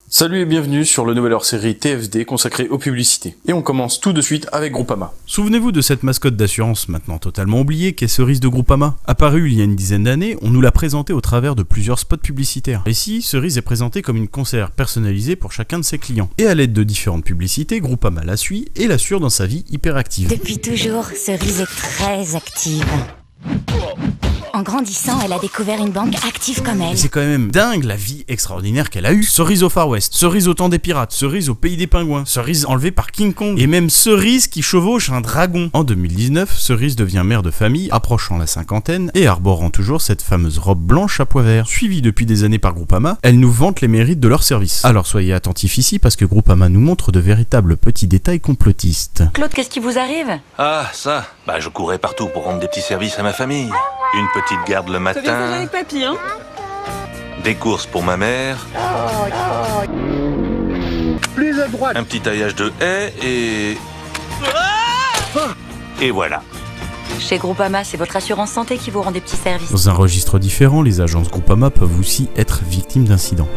Salut et bienvenue sur le nouvel hors-série TFD consacré aux publicités. Et on commence tout de suite avec Groupama. Souvenez-vous de cette mascotte d'assurance maintenant totalement oubliée qu'est Cerise de Groupama. Apparue il y a une dizaine d'années, on nous l'a présentée au travers de plusieurs spots publicitaires. Ici, Cerise est présentée comme une conseillère personnalisée pour chacun de ses clients. Et à l'aide de différentes publicités, Groupama la suit et l'assure dans sa vie hyperactive. Depuis toujours, Cerise est très active. En grandissant, elle a découvert une banque active comme elle. C'est quand même dingue la vie extraordinaire qu'elle a eue. Cerise au Far West, Cerise au temps des pirates, Cerise au pays des pingouins, Cerise enlevée par King Kong, et même Cerise qui chevauche un dragon. En 2019, Cerise devient mère de famille, approchant la cinquantaine, et arborant toujours cette fameuse robe blanche à pois vert. Suivie depuis des années par Groupama, elle nous vante les mérites de leur service. Alors soyez attentifs ici parce que Groupama nous montre de véritables petits détails complotistes. Claude, qu'est-ce qui vous arrive? Ah, ça. Bah, je courais partout pour rendre des petits services à ma famille. Une petite garde le matin. Ça vient avec papy, hein? Des courses pour ma mère. Plus à droite. Un petit taillage de haies et... Et voilà. Chez Groupama, c'est votre assurance santé qui vous rend des petits services. Dans un registre différent, les agences Groupama peuvent aussi être victimes d'incidents.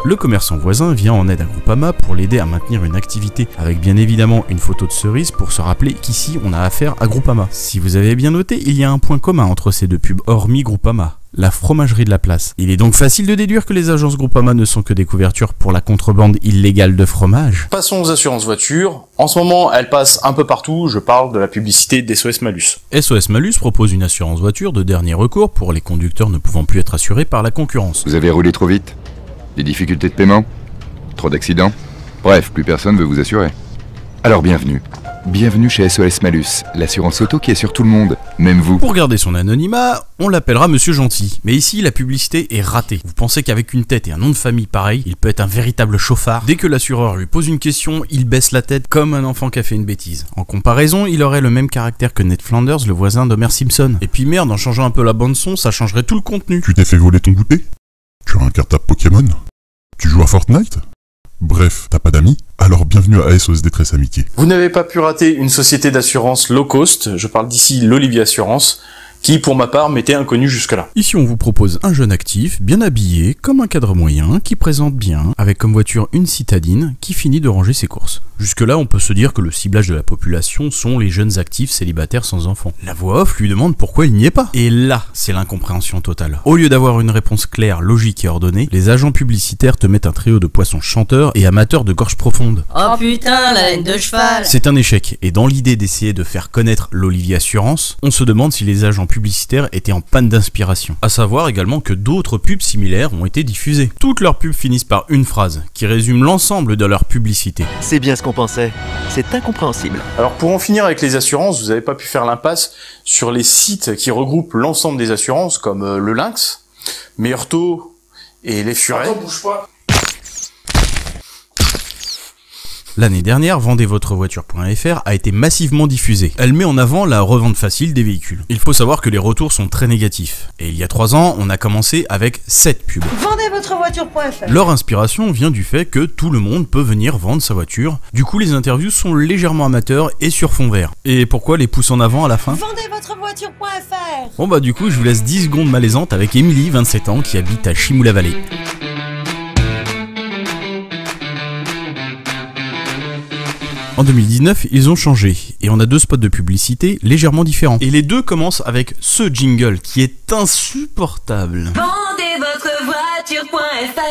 Le commerçant voisin vient en aide à Groupama pour l'aider à maintenir une activité, avec bien évidemment une photo de Cerise pour se rappeler qu'ici on a affaire à Groupama. Si vous avez bien noté, il y a un point commun entre ces deux pubs, hormis Groupama. La fromagerie de la place. Il est donc facile de déduire que les agences Groupama ne sont que des couvertures pour la contrebande illégale de fromage. Passons aux assurances voitures. En ce moment, elles passent un peu partout, je parle de la publicité d'SOS Malus. SOS Malus propose une assurance voiture de dernier recours pour les conducteurs ne pouvant plus être assurés par la concurrence. Vous avez roulé trop vite? Des difficultés de paiement? Trop d'accidents? Bref, plus personne veut vous assurer. Alors bienvenue. Bienvenue chez SOS Malus, l'assurance auto qui est sur tout le monde, même vous. Pour garder son anonymat, on l'appellera Monsieur Gentil. Mais ici, la publicité est ratée. Vous pensez qu'avec une tête et un nom de famille pareil, il peut être un véritable chauffard? Dès que l'assureur lui pose une question, il baisse la tête comme un enfant qui a fait une bêtise. En comparaison, il aurait le même caractère que Ned Flanders, le voisin d'Homer Simpson. Et puis merde, en changeant un peu la bande son, ça changerait tout le contenu. Tu t'es fait voler ton goûter? Tu as un cartable Pokémon? Tu joues à Fortnite? Bref, t'as pas d'amis? Alors bienvenue à SOS Détresse Amitié. Vous n'avez pas pu rater une société d'assurance low cost, je parle d'ici l'Olivier Assurance, qui pour ma part m'était inconnu jusque-là. Ici on vous propose un jeune actif, bien habillé, comme un cadre moyen, qui présente bien, avec comme voiture une citadine, qui finit de ranger ses courses. Jusque là on peut se dire que le ciblage de la population sont les jeunes actifs célibataires sans enfants. La voix off lui demande pourquoi il n'y est pas. Et là, c'est l'incompréhension totale. Au lieu d'avoir une réponse claire, logique et ordonnée, les agents publicitaires te mettent un trio de poissons chanteurs et amateurs de gorge profonde. Oh putain, la laine de cheval! C'est un échec, et dans l'idée d'essayer de faire connaître l'Olivier Assurance, on se demande si les agents publicitaires étaient en panne d'inspiration. À savoir également que d'autres pubs similaires ont été diffusées. Toutes leurs pubs finissent par une phrase, qui résume l'ensemble de leur publicité. C'est bien ce qu'on pensait. C'est incompréhensible. Alors pour en finir avec les assurances, vous n'avez pas pu faire l'impasse sur les sites qui regroupent l'ensemble des assurances, comme le Lynx, Meilleur Taux et les Furets. Attends, bouge pas. L'année dernière, vendezvotrevoiture.fr a été massivement diffusée. Elle met en avant la revente facile des véhicules. Il faut savoir que les retours sont très négatifs. Et il y a 3 ans, on a commencé avec 7 pubs. Vendezvotrevoiture.fr. Leur inspiration vient du fait que tout le monde peut venir vendre sa voiture. Du coup, les interviews sont légèrement amateurs et sur fond vert. Et pourquoi les pouces en avant à la fin? Vendezvotrevoiture.fr. Bon bah du coup, je vous laisse 10 secondes malaisantes avec Émilie, 27 ans, qui habite à Chimoula-Vallée. En 2019, ils ont changé, et on a 2 spots de publicité légèrement différents. Et les deux commencent avec ce jingle, qui est insupportable.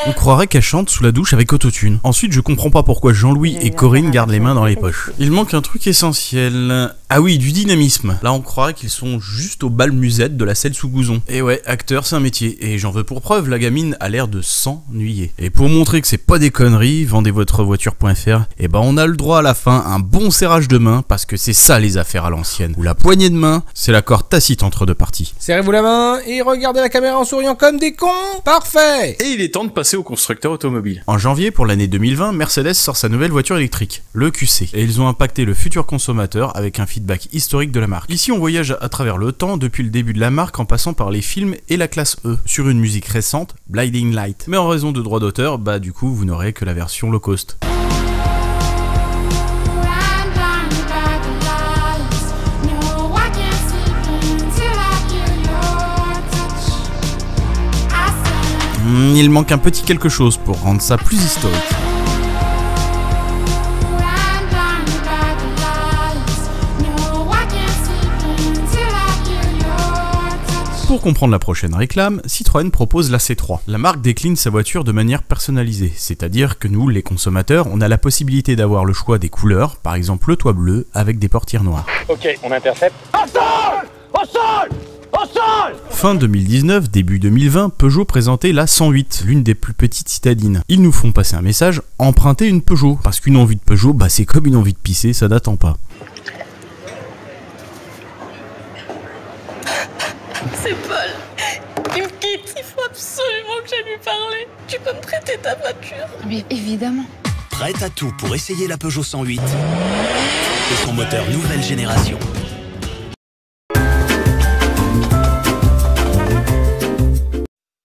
On croirait qu'elle chante sous la douche avec autotune. Ensuite, je comprends pas pourquoi Jean-Louis et Corinne gardent les mains dans les poches. Il manque un truc essentiel. Ah oui, du dynamisme. Là, on croirait qu'ils sont juste au bal musette de la selle sous Gouzon. Et ouais, acteur, c'est un métier. Et j'en veux pour preuve, la gamine a l'air de s'ennuyer. Et pour montrer que c'est pas des conneries, vendezvotrevoiture.fr, et ben on a le droit à la fin un bon serrage de main, parce que c'est ça les affaires à l'ancienne. Où la poignée de main, c'est l'accord tacite entre deux parties. Serrez-vous la main et regardez la caméra en souriant comme des cons. Parfait. Et il est temps de passer au constructeur automobile. En janvier, pour l'année 2020, Mercedes sort sa nouvelle voiture électrique, le QC. Et ils ont impacté le futur consommateur avec un feedback historique de la marque. Ici, on voyage à travers le temps depuis le début de la marque en passant par les films et la classe E, sur une musique récente, Blinding Light. Mais en raison de droits d'auteur, bah du coup, vous n'aurez que la version low cost. Il manque un petit quelque chose pour rendre ça plus historique. Pour comprendre la prochaine réclame, Citroën propose la C3. La marque décline sa voiture de manière personnalisée, c'est-à-dire que nous, les consommateurs, on a la possibilité d'avoir le choix des couleurs, par exemple le toit bleu avec des portières noires. Ok, on intercepte. Au sol! Au sol! Au sol! Fin 2019, début 2020, Peugeot présentait la 108, l'une des plus petites citadines. Ils nous font passer un message, empruntez une Peugeot, parce qu'une envie de Peugeot, c'est comme une envie de pisser, ça n'attend pas. C'est Paul. Il me quitte. Il faut absolument que j'aille lui parler. Tu peux me prêter ta voiture? Mais évidemment. Prête à tout pour essayer la Peugeot 108 et son moteur nouvelle génération.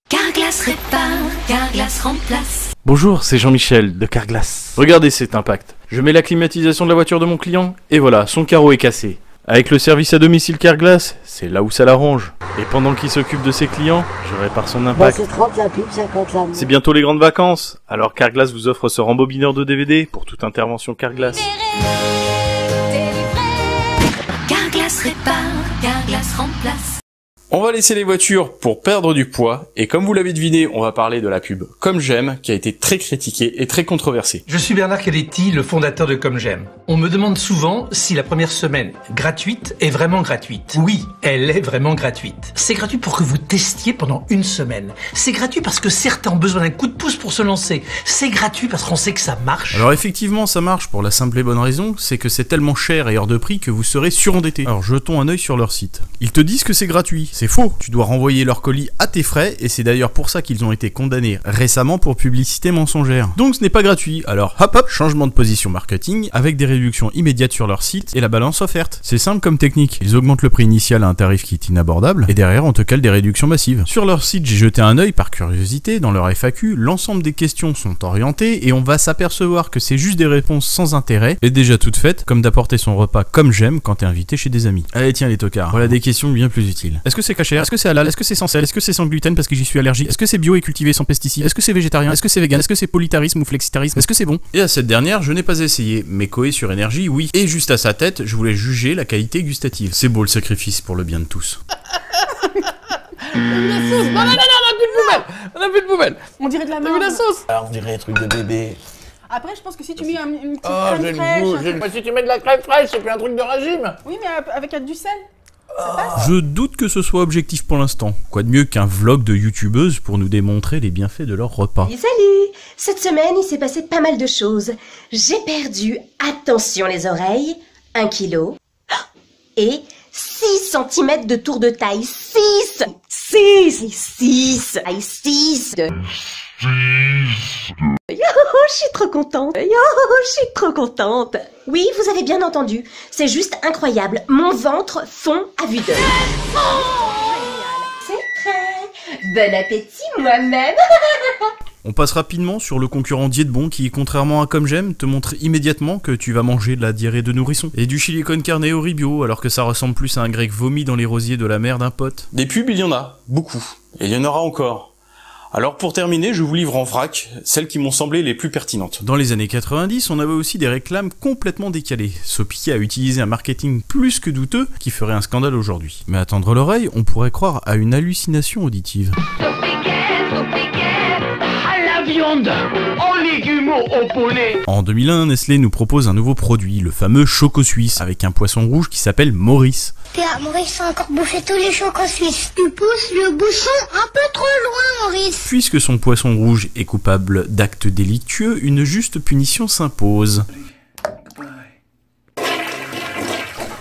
Carglass répare, Carglass remplace. Bonjour, c'est Jean-Michel de Carglass. Regardez cet impact. Je mets la climatisation de la voiture de mon client et voilà, son carreau est cassé. Avec le service à domicile Carglass, c'est là où ça l'arrange. Et pendant qu'il s'occupe de ses clients, je répare son impact. C'est 30 la pub, 50 la... C'est bientôt les grandes vacances. Alors Carglass vous offre ce rembobineur de DVD pour toute intervention Carglass. Carglass répare, Carglass remplace. On va laisser les voitures pour perdre du poids, et comme vous l'avez deviné, on va parler de la pub Comme J'aime, qui a été très critiquée et très controversée. Je suis Bernard Caletti, le fondateur de Comme J'aime. On me demande souvent si la première semaine gratuite est vraiment gratuite. Oui, elle est vraiment gratuite. C'est gratuit pour que vous testiez pendant une semaine. C'est gratuit parce que certains ont besoin d'un coup de pouce pour se lancer. C'est gratuit parce qu'on sait que ça marche. Alors effectivement, ça marche pour la simple et bonne raison, c'est que c'est tellement cher et hors de prix que vous serez surendetté. Alors jetons un œil sur leur site. Ils te disent que c'est gratuit. C'est faux, tu dois renvoyer leur colis à tes frais et c'est d'ailleurs pour ça qu'ils ont été condamnés récemment pour publicité mensongère. Donc ce n'est pas gratuit, alors hop hop, changement de position marketing avec des réductions immédiates sur leur site et la balance offerte. C'est simple comme technique, ils augmentent le prix initial à un tarif qui est inabordable et derrière on te cale des réductions massives. Sur leur site, j'ai jeté un œil par curiosité, dans leur FAQ, l'ensemble des questions sont orientées et on va s'apercevoir que c'est juste des réponses sans intérêt et déjà toutes faites, comme d'apporter son repas comme j'aime quand t'es invité chez des amis. Allez tiens les tocards, voilà des questions bien plus utiles. Est-ce que c'est caché? Est-ce que c'est halal? Est-ce que c'est sans sel? Est-ce que c'est sans gluten parce que j'y suis allergique? Est-ce que c'est bio et cultivé sans pesticides? Est-ce que c'est végétarien? Est-ce que c'est vegan? Est-ce que c'est polytarisme ou flexitarisme? Est-ce que c'est bon? Et à cette dernière, je n'ai pas essayé, mais Koé sur énergie, oui. Et juste à sa tête, je voulais juger la qualité gustative. C'est beau le sacrifice pour le bien de tous. Non, on a plus de poubelle. On a plus de poubelle. On dirait de la T'as vu la sauce? Alors on dirait un truc de bébé. Après, je pense que si tu mets une petite Oh, crème j'ai le fraîche... goût. Si tu mets de la crème fraîche, c'est plus un truc de régime. Oui, mais avec du sel. Je doute que ce soit objectif pour l'instant. Quoi de mieux qu'un vlog de youtubeuse pour nous démontrer les bienfaits de leur repas. Et salut! Cette semaine, il s'est passé pas mal de choses. J'ai perdu, attention les oreilles, 1 kilo et 6 cm de tour de taille. 6! Je suis trop contente. Je suis trop contente. Oui, vous avez bien entendu. C'est juste incroyable. Mon ventre fond à vue d'œil. C'est prêt. Bon appétit moi-même. On passe rapidement sur le concurrent Dietbon qui, contrairement à Comme J'aime, te montre immédiatement que tu vas manger de la diarrhée de nourrisson. Et du chili con carne au riz bio, alors que ça ressemble plus à un grec vomi dans les rosiers de la mère d'un pote. Des pubs, il y en a, beaucoup. Et il y en aura encore. Alors pour terminer, je vous livre en vrac celles qui m'ont semblé les plus pertinentes. Dans les années 90, on avait aussi des réclames complètement décalées. Sopiquet a utilisé un marketing plus que douteux qui ferait un scandale aujourd'hui. Mais à tendre l'oreille, on pourrait croire à une hallucination auditive. Viande, en légumes, au poulet. En 2001, Nestlé nous propose un nouveau produit, le fameux Choco Suisse, avec un poisson rouge qui s'appelle Maurice. Pierre, Maurice a encore bouffé tous les chocos suisses. Tu pousses le bouchon un peu trop loin, Maurice. Puisque son poisson rouge est coupable d'actes délictueux, une juste punition s'impose.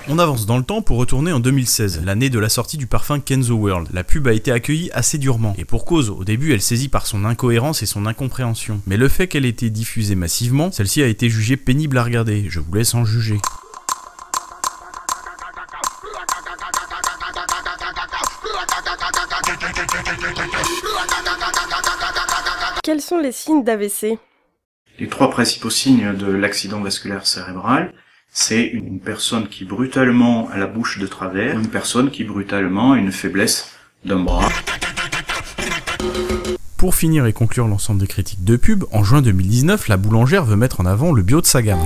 On avance dans le temps pour retourner en 2016, l'année de la sortie du parfum Kenzo World. La pub a été accueillie assez durement, et pour cause, au début elle saisit par son incohérence et son incompréhension. Mais le fait qu'elle ait été diffusée massivement, celle-ci a été jugée pénible à regarder, je vous laisse en juger. Quels sont les signes d'AVC? Les 3 principaux signes de l'accident vasculaire cérébral, c'est une personne qui brutalement a la bouche de travers, une personne qui brutalement a une faiblesse d'un bras. Pour finir et conclure l'ensemble des critiques de pub, en juin 2019, la boulangère veut mettre en avant le bio de sa gamme.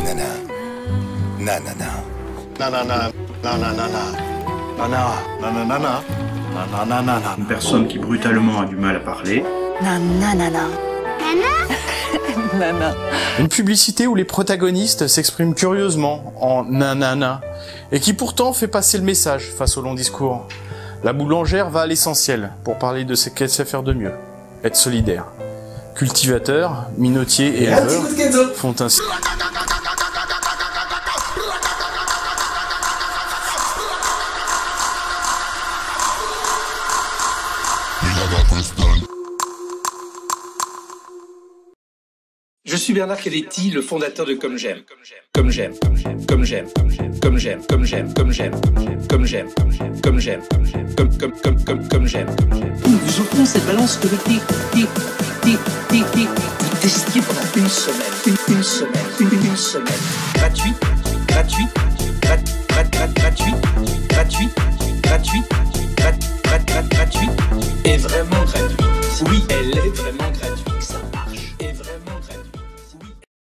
Une personne qui brutalement a du mal à parler. Une publicité où les protagonistes s'expriment curieusement en nanana et qui pourtant fait passer le message face au long discours. La boulangère va à l'essentiel pour parler de ce qu'elle sait faire de mieux, être solidaire. Cultivateurs, minotiers et éleveurs font ainsi... Je suis Bernard Cadetti, le fondateur de Comme J'aime. Comme j'aime, comme j'aime, comme j'aime, comme j'aime, comme j'aime, comme j'aime, comme j'aime, comme j'aime. Nous offrons cette balance que vous testiez pendant une semaine. Une semaine. Gratuit. Et vraiment gratuit. Oui, elle est vraiment gratuite.